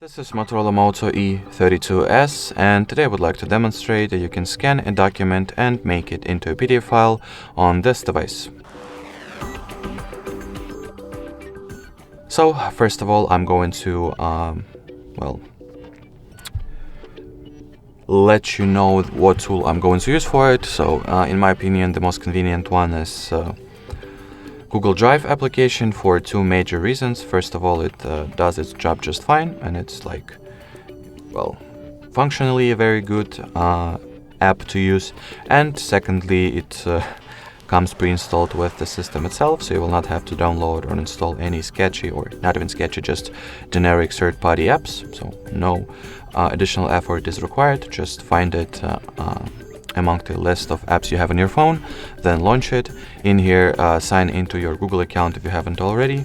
This is Motorola Moto E32s, and today I would like to demonstrate that you can scan a document and make it into a PDF file on this device. So first of all, I'm going to let you know what tool I'm going to use for it. So in my opinion, the most convenient one is Google Drive application for two major reasons. First of all, it does its job just fine, and it's functionally a very good app to use. And secondly, it comes pre-installed with the system itself, so you will not have to download or install any sketchy, or not even sketchy, just generic third-party apps. So no additional effort is required. Just find it among the list of apps you have on your phone, then launch it. In here, sign into your Google account if you haven't already.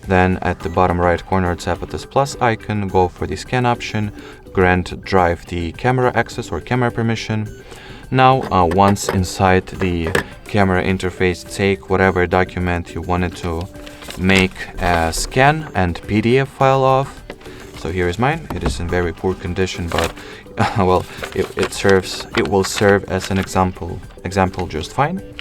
Then at the bottom right corner, tap at this plus icon, go for the scan option, grant Drive the camera access or camera permission. Now, once inside the camera interface, take whatever document you wanted to make a scan and PDF file of. So here is mine. It is in very poor condition, but it will serve as an example just fine.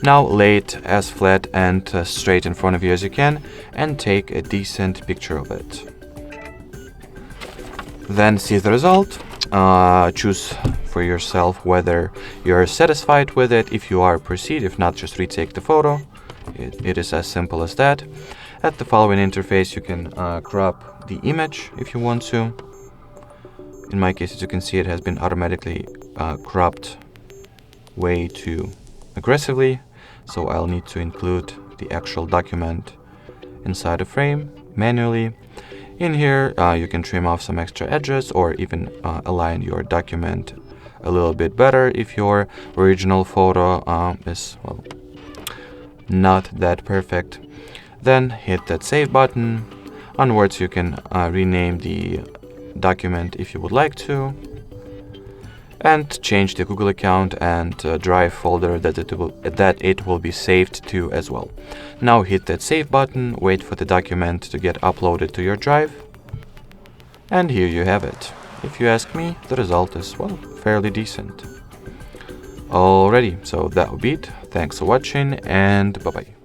Now lay it as flat and straight in front of you as you can, and take a decent picture of it. Then see the result. Choose for yourself whether you're satisfied with it. If you are, proceed. If not, just retake the photo. It is as simple as that. At the following interface, you can crop the image if you want to. In my case, as you can see, it has been automatically cropped way too aggressively, so I'll need to include the actual document inside a frame manually. In here, you can trim off some extra edges or even align your document a little bit better if your original photo is not that perfect. Then hit that save button. Onwards, you can rename the document if you would like to, and change the Google account and Drive folder that it will be saved to as well. Now hit that save button, wait for the document to get uploaded to your Drive, and here you have it. If you ask me, the result is fairly decent. Alrighty, so that would be it. Thanks for watching, and bye bye.